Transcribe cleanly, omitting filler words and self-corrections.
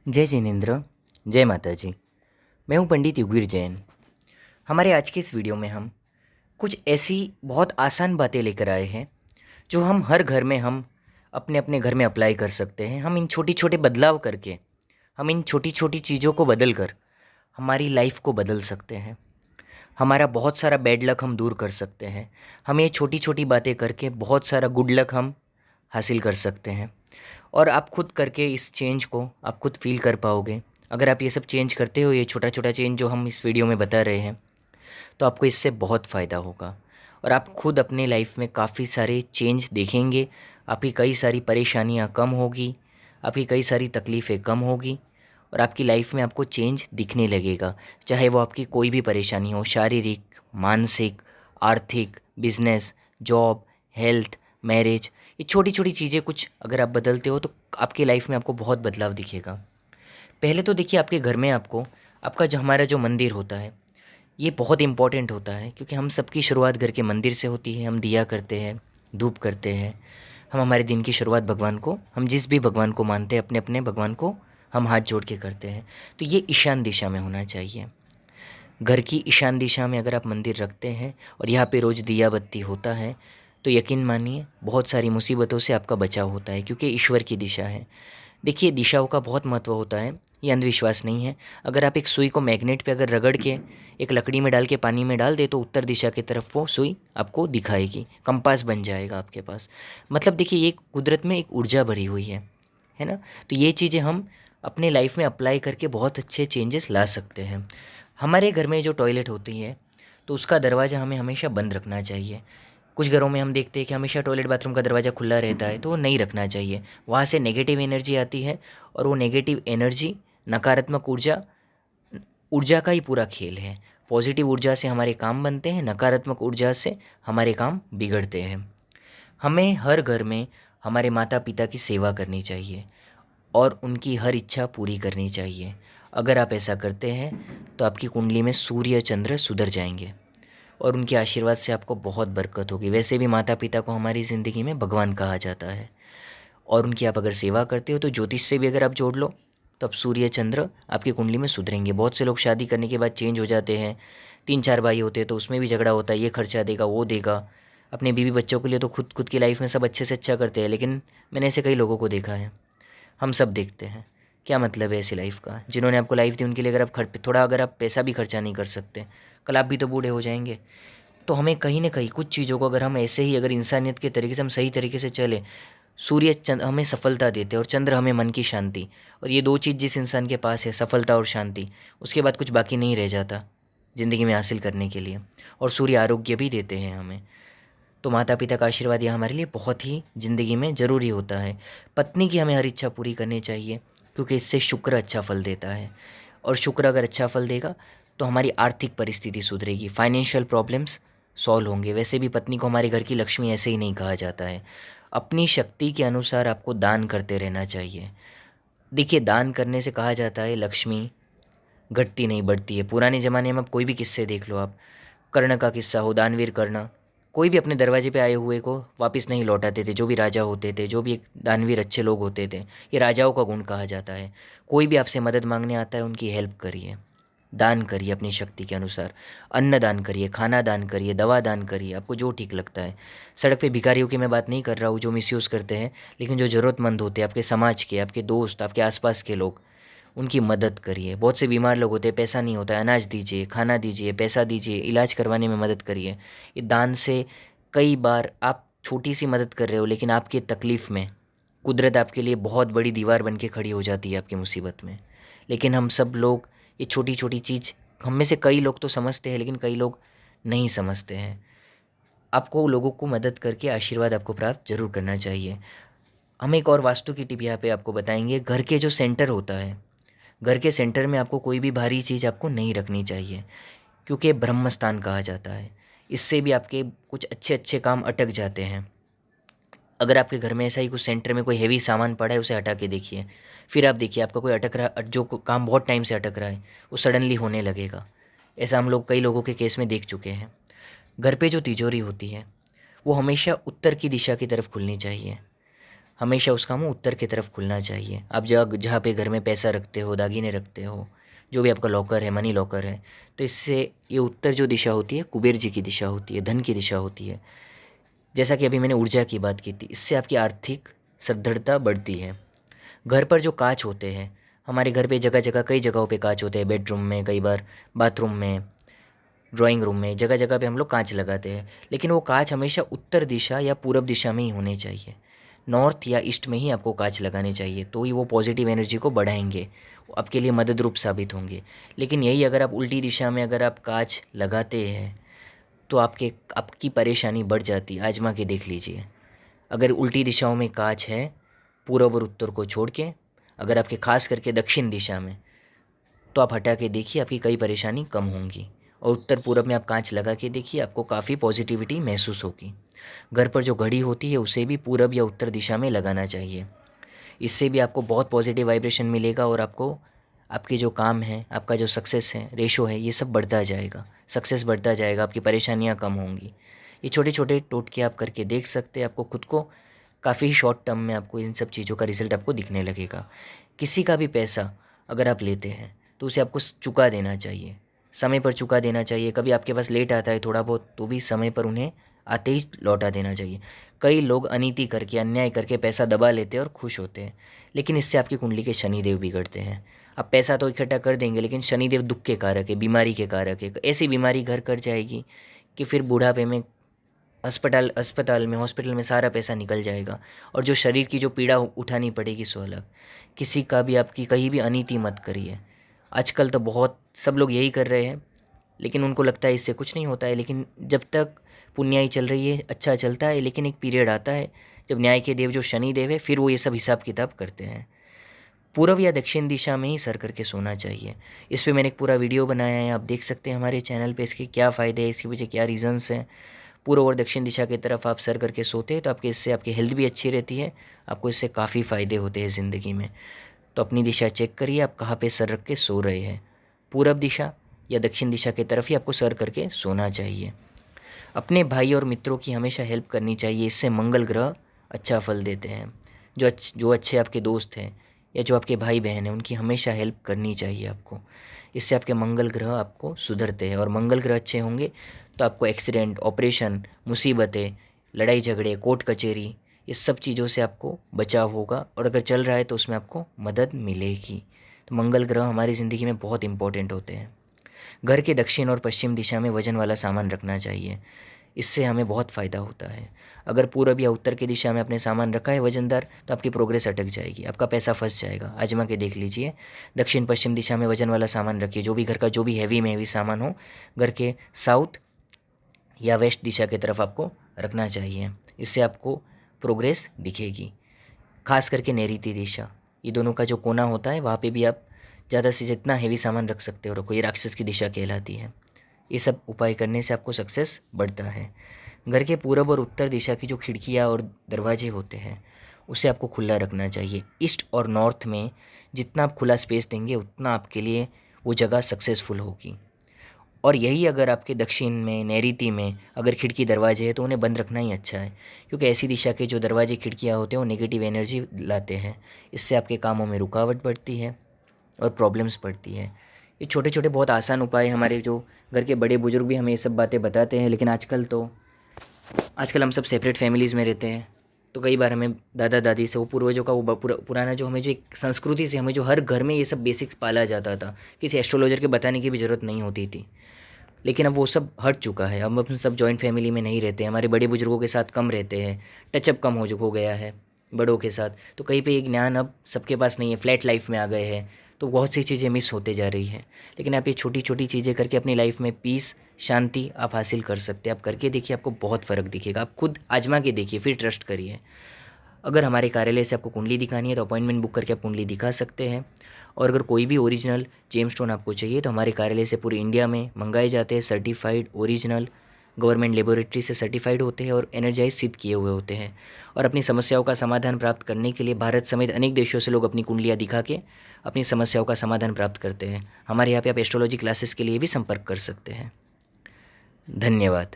जय जिनेन्द्र। जय माता जी। मैं हूँ पंडित युगवीर जैन। हमारे आज के इस वीडियो में हम कुछ ऐसी बहुत आसान बातें लेकर आए हैं जो हम हर घर में हम अपने अपने घर में अप्लाई कर सकते हैं। हम इन छोटी छोटे बदलाव करके, हम इन छोटी छोटी चीज़ों को बदल कर हमारी लाइफ को बदल सकते हैं। हमारा बहुत सारा बैड लक हम दूर कर सकते हैं। हम ये छोटी छोटी बातें करके बहुत सारा गुड लक हम हासिल कर सकते हैं। और आप खुद करके इस चेंज को आप खुद फील कर पाओगे। अगर आप ये सब चेंज करते हो, ये छोटा छोटा चेंज जो हम इस वीडियो में बता रहे हैं, तो आपको इससे बहुत फ़ायदा होगा और आप खुद अपने लाइफ में काफ़ी सारे चेंज देखेंगे। आपकी कई सारी परेशानियां कम होगी, आपकी कई सारी तकलीफ़ें कम होगी और आपकी लाइफ में आपको चेंज दिखने लगेगा। चाहे वो आपकी कोई भी परेशानी हो, शारीरिक, मानसिक, आर्थिक, बिजनेस, जॉब, हेल्थ, मैरिज, ये छोटी छोटी चीज़ें कुछ अगर आप बदलते हो तो आपकी लाइफ में आपको बहुत बदलाव दिखेगा। पहले तो देखिए, आपके घर में आपको आपका जो हमारा जो मंदिर होता है, ये बहुत इम्पॉर्टेंट होता है क्योंकि हम सबकी शुरुआत घर के मंदिर से होती है। हम दिया करते हैं, धूप करते हैं। हम हमारे दिन की शुरुआत भगवान को, हम जिस भी भगवान को मानते हैं, अपने अपने भगवान को हम हाथ जोड़ के करते हैं। तो ये ईशान दिशा में होना चाहिए। घर की ईशान दिशा में अगर आप मंदिर रखते हैं और यहाँ पे रोज़ दिया बत्ती होता है तो यकीन मानिए बहुत सारी मुसीबतों से आपका बचाव होता है, क्योंकि ईश्वर की दिशा है। देखिए, दिशाओं का बहुत महत्व होता है, ये अंधविश्वास नहीं है। अगर आप एक सुई को मैग्नेट पे अगर रगड़ के एक लकड़ी में डाल के पानी में डाल दे तो उत्तर दिशा की तरफ वो सुई आपको दिखाएगी, कंपास बन जाएगा आपके पास। मतलब देखिए, ये कुदरत में एक ऊर्जा भरी हुई है ना। तो ये चीज़ें हम अपने लाइफ में अप्लाई करके बहुत अच्छे चेंजेस ला सकते हैं। हमारे घर में जो टॉयलेट होती है तो उसका दरवाज़ा हमें हमेशा बंद रखना चाहिए। कुछ घरों में हम देखते हैं कि हमेशा टॉयलेट बाथरूम का दरवाज़ा खुला रहता है, तो वो नहीं रखना चाहिए। वहाँ से नेगेटिव एनर्जी आती है और वो नेगेटिव एनर्जी, नकारात्मक ऊर्जा, ऊर्जा का ही पूरा खेल है। पॉजिटिव ऊर्जा से हमारे काम बनते हैं, नकारात्मक ऊर्जा से हमारे काम बिगड़ते हैं। हमें हर घर में हमारे माता पिता की सेवा करनी चाहिए और उनकी हर इच्छा पूरी करनी चाहिए। अगर आप ऐसा करते हैं तो आपकी कुंडली में सूर्य चंद्र सुधर जाएंगे और उनके आशीर्वाद से आपको बहुत बरकत होगी। वैसे भी माता पिता को हमारी ज़िंदगी में भगवान कहा जाता है और उनकी आप अगर सेवा करते हो तो ज्योतिष से भी अगर आप जोड़ लो तो अब सूर्य चंद्र आपकी कुंडली में सुधरेंगे। बहुत से लोग शादी करने के बाद चेंज हो जाते हैं। 3-4 भाई होते हैं तो उसमें भी झगड़ा होता है, ये खर्चा देगा, वो देगा। अपने बीवी बच्चों के लिए तो खुद की लाइफ में सब अच्छे से अच्छा करते हैं, लेकिन मैंने ऐसे कई लोगों को देखा है। हम सब देखते हैं। क्या मतलब है ऐसी लाइफ का? जिन्होंने आपको लाइफ दी उनके लिए अगर आप थोड़ा अगर आप पैसा भी खर्चा नहीं कर सकते, कल आप भी तो बूढ़े हो जाएंगे। तो हमें कहीं ना कहीं कुछ चीज़ों को अगर हम ऐसे ही अगर इंसानियत के तरीके से हम सही तरीके से चले, सूर्य चंद्र हमें सफलता देते हैं और चंद्र हमें मन की शांति। और ये दो चीज़ जिस इंसान के पास है, सफलता और शांति, उसके बाद कुछ बाकी नहीं रह जाता ज़िंदगी में हासिल करने के लिए। और सूर्य आरोग्य भी देते हैं हमें। तो माता पिता का आशीर्वाद यह हमारे लिए बहुत ही ज़िंदगी में ज़रूरी होता है। पत्नी की हमें हर इच्छा पूरी करनी चाहिए क्योंकि इससे शुक्र अच्छा फल देता है और शुक्र अगर अच्छा फल देगा तो हमारी आर्थिक परिस्थिति सुधरेगी, फाइनेंशियल प्रॉब्लम्स सॉल्व होंगे। वैसे भी पत्नी को हमारे घर की लक्ष्मी ऐसे ही नहीं कहा जाता है। अपनी शक्ति के अनुसार आपको दान करते रहना चाहिए। देखिए, दान करने से कहा जाता है लक्ष्मी घटती नहीं बढ़ती है। पुराने ज़माने में आप कोई भी किस्से देख लो, आप कर्ण का किस्सा हो, दानवीर कर्ण, कोई भी अपने दरवाजे पे आए हुए को वापस नहीं लौटाते थे। जो भी राजा होते थे, जो भी एक दानवीर अच्छे लोग होते थे, ये राजाओं का गुण कहा जाता है। कोई भी आपसे मदद मांगने आता है उनकी हेल्प करिए, दान करिए अपनी शक्ति के अनुसार। अन्न दान करिए, खाना दान करिए, दवा दान करिए, आपको जो ठीक लगता है। सड़क पे भिखारियों की मैं बात नहीं कर रहा हूँ जो मिसयूज़ करते हैं, लेकिन जो ज़रूरतमंद होते हैं, आपके समाज के, आपके दोस्त, आपके आसपास के लोग, उनकी मदद करिए। बहुत से बीमार लोग होते हैं, पैसा नहीं होता है, अनाज दीजिए, खाना दीजिए, पैसा दीजिए, इलाज करवाने में मदद करिए। ये दान से कई बार आप छोटी सी मदद कर रहे हो लेकिन आपकी तकलीफ़ में कुदरत आपके लिए बहुत बड़ी दीवार बन के खड़ी हो जाती है आपकी मुसीबत में। लेकिन हम सब लोग ये छोटी छोटी चीज़, हम में से कई लोग तो समझते हैं लेकिन कई लोग नहीं समझते हैं। आपको लोगों को मदद करके आशीर्वाद आपको प्राप्त जरूर करना चाहिए। हम एक और वास्तु की टिप यहाँ पे आपको बताएंगे। घर के जो सेंटर होता है, घर के सेंटर में आपको कोई भी भारी चीज़ आपको नहीं रखनी चाहिए क्योंकि ब्रह्म स्थान कहा जाता है। इससे भी आपके कुछ अच्छे अच्छे काम अटक जाते हैं। अगर आपके घर में ऐसा ही कुछ सेंटर में कोई हैवी सामान पड़ा है, उसे हटा के देखिए। फिर आप देखिए आपका कोई अटक रहा, जो काम बहुत टाइम से अटक रहा है वो सडनली होने लगेगा। ऐसा हम लोग कई लोगों के केस में देख चुके हैं। घर पे जो तिजोरी होती है वो हमेशा उत्तर की दिशा की तरफ खुलनी चाहिए। हमेशा उसका मुंह उत्तर की तरफ खुलना चाहिए। आप जहाँ पे घर में पैसा रखते हो, दागीने रखते हो, जो भी आपका लॉकर है, मनी लॉकर है, तो इससे ये उत्तर जो दिशा होती है कुबेर जी की दिशा होती है, धन की दिशा होती है। जैसा कि अभी मैंने ऊर्जा की बात की थी, इससे आपकी आर्थिक सदृढ़ता बढ़ती है। घर पर जो कांच होते हैं, हमारे घर पे जगह जगह कई जगहों पे कांच होते हैं, बेडरूम में, कई बार बाथरूम में, ड्राइंग रूम में, जगह जगह पे हम लोग कांच लगाते हैं। लेकिन वो कांच हमेशा उत्तर दिशा या पूरब दिशा में ही होने चाहिए। नॉर्थ या ईस्ट में ही आपको कांच लगाने चाहिए, तो ही वो पॉजिटिव एनर्जी को बढ़ाएंगे, आपके लिए मदद रूप साबित होंगे। लेकिन यही अगर आप उल्टी दिशा में अगर आप कांच लगाते हैं तो आपकी परेशानी बढ़ जाती है। आजमा के देख लीजिए। अगर उल्टी दिशाओं में कांच है, पूरब और उत्तर को छोड़ के, अगर आपके खास करके दक्षिण दिशा में, तो आप हटा के देखिए, आपकी कई परेशानी कम होंगी। और उत्तर पूरब में आप कांच लगा के देखिए, आपको काफ़ी पॉजिटिविटी महसूस होगी। घर पर जो घड़ी होती है उसे भी पूरब या उत्तर दिशा में लगाना चाहिए। इससे भी आपको बहुत पॉजिटिव वाइब्रेशन मिलेगा और आपको आपके जो काम है, आपका जो सक्सेस है, रेशो है, ये सब बढ़ता जाएगा, सक्सेस बढ़ता जाएगा, आपकी परेशानियाँ कम होंगी। ये छोटे छोटे टोटके आप करके देख सकते हैं। आपको खुद को काफ़ी शॉर्ट टर्म में आपको इन सब चीज़ों का रिज़ल्ट आपको दिखने लगेगा। किसी का भी पैसा अगर आप लेते हैं तो उसे आपको चुका देना चाहिए, समय पर चुका देना चाहिए। कभी आपके पास लेट आता है थोड़ा बहुत, तो भी समय पर उन्हें आते ही लौटा देना चाहिए। कई लोग अनीति करके, अन्याय करके पैसा दबा लेते हैं और खुश होते हैं, लेकिन इससे आपकी कुंडली के शनिदेव बिगड़ते हैं। आप पैसा तो इकट्ठा कर देंगे, लेकिन शनिदेव दुख के कारक है, बीमारी के कारक है। ऐसी बीमारी घर कर जाएगी कि फिर बुढ़ापे में हॉस्पिटल में सारा पैसा निकल जाएगा, और जो शरीर की जो पीड़ा उठानी पड़ेगी सो अलग। किसी का भी आपकी कहीं भी अनीति मत करिए। आजकल तो बहुत सब लोग यही कर रहे हैं, लेकिन उनको लगता है इससे कुछ नहीं होता है। लेकिन जब तक पुण्याई चल रही है अच्छा चलता है, लेकिन एक पीरियड आता है जब न्याय के देव जो शनि देव है, फिर वो ये सब हिसाब किताब करते हैं। पूर्व या दक्षिण दिशा में ही सर करके सोना चाहिए। इस पे मैंने एक पूरा वीडियो बनाया है, आप देख सकते हैं हमारे चैनल पे। इसके क्या फ़ायदे हैं, इसके पीछे क्या रीज़न्स हैं। पूर्व और दक्षिण दिशा की तरफ आप सर करके सोते हैं तो इससे आपकी हेल्थ भी अच्छी रहती है, आपको इससे काफ़ी फ़ायदे होते हैं ज़िंदगी में। तो अपनी दिशा चेक करिए, आप कहाँ पे सर रख के सो रहे हैं। पूरब दिशा या दक्षिण दिशा की तरफ ही आपको सर करके सोना चाहिए। अपने भाई और मित्रों की हमेशा हेल्प करनी चाहिए, इससे मंगल ग्रह अच्छा फल देते हैं। जो अच्छे आपके दोस्त हैं या जो आपके भाई बहन हैं, उनकी हमेशा हेल्प करनी चाहिए आपको। इससे आपके मंगल ग्रह आपको सुधरते हैं, और मंगल ग्रह अच्छे होंगे तो आपको एक्सीडेंट, ऑपरेशन, मुसीबतें, लड़ाई झगड़े, कोर्ट कचहरी, इस सब चीज़ों से आपको बचाव होगा। और अगर चल रहा है तो उसमें आपको मदद मिलेगी। तो मंगल ग्रह हमारी ज़िंदगी में बहुत इंपॉर्टेंट होते हैं। घर के दक्षिण और पश्चिम दिशा में वजन वाला सामान रखना चाहिए, इससे हमें बहुत फ़ायदा होता है। अगर पूरब या उत्तर की दिशा में अपने सामान रखा है वजनदार, तो आपकी प्रोग्रेस अटक जाएगी, आपका पैसा फंस जाएगा। आजमा के देख लीजिए। दक्षिण पश्चिम दिशा में वजन वाला सामान रखिए, जो भी घर का जो भी हैवी में हैवी सामान हो, घर के साउथ या वेस्ट दिशा की तरफ आपको रखना चाहिए। इससे आपको प्रोग्रेस दिखेगी। खास करके नैऋत्य दिशा, ये दोनों का जो कोना होता है, वहाँ पे भी आप ज़्यादा से जितना हैवी सामान रख सकते हो रखो। ये राक्षस की दिशा कहलाती है। ये सब उपाय करने से आपको सक्सेस बढ़ता है। घर के पूरब और उत्तर दिशा की जो खिड़कियाँ और दरवाजे होते हैं, उसे आपको खुला रखना चाहिए। ईस्ट और नॉर्थ में जितना आप खुला स्पेस देंगे, उतना आपके लिए वो जगह सक्सेसफुल होगी। और यही अगर आपके दक्षिण में, नैऋत्य में अगर खिड़की दरवाजे हैं, तो उन्हें बंद रखना ही अच्छा है, क्योंकि ऐसी दिशा के जो दरवाजे खिड़कियाँ होते हैं वो नेगेटिव एनर्जी लाते हैं। इससे आपके कामों में रुकावट बढ़ती है और प्रॉब्लम्स पड़ती है। ये छोटे छोटे बहुत आसान उपाय, हमारे जो घर के बड़े बुजुर्ग भी हमें ये सब बातें बताते हैं। लेकिन आजकल हम सब सेपरेट फैमिलीज़ में रहते हैं, तो कई बार हमें दादा दादी से, वो पूर्वजों का वो पुराना जो हमें जो एक संस्कृति से, हमें जो हर घर में ये सब बेसिक पाला जाता था, किसी एस्ट्रोलॉजर के बताने की भी ज़रूरत नहीं होती थी। लेकिन अब वो सब हट चुका है। अब सब जॉइंट फैमिली में नहीं रहते, हमारे बड़े बुजुर्गों के साथ कम रहते हैं, टचअप कम हो गया है बड़ों के साथ। तो कहीं पे ये ज्ञान अब सबके पास नहीं है, फ्लैट लाइफ में आ गए हैं, तो बहुत सी चीज़ें मिस होते जा रही हैं। लेकिन आप ये छोटी छोटी चीज़ें करके अपनी लाइफ में पीस, शांति आप हासिल कर सकते हैं। आप करके देखिए, आपको बहुत फ़र्क दिखेगा। आप खुद आजमा के देखिए, फिर ट्रस्ट करिए। अगर हमारे कार्यालय से आपको कुंडली दिखानी है तो अपॉइंटमेंट बुक करके आप कुंडली दिखा सकते हैं। और अगर कोई भी ओरिजिनल जेमस्टोन आपको चाहिए तो हमारे कार्यालय से पूरे इंडिया में मंगाए जाते हैं। सर्टिफाइड ओरिजिनल, गवर्नमेंट लेबोरेटरी से सर्टिफाइड होते हैं और एनर्जाइज सिद्ध किए हुए होते हैं। और अपनी समस्याओं का समाधान प्राप्त करने के लिए भारत समेत अनेक देशों से लोग अपनी कुंडलियाँ दिखा के अपनी समस्याओं का समाधान प्राप्त करते हैं। हमारे यहाँ पे आप एस्ट्रोलॉजी क्लासेस के लिए भी संपर्क कर सकते हैं। धन्यवाद।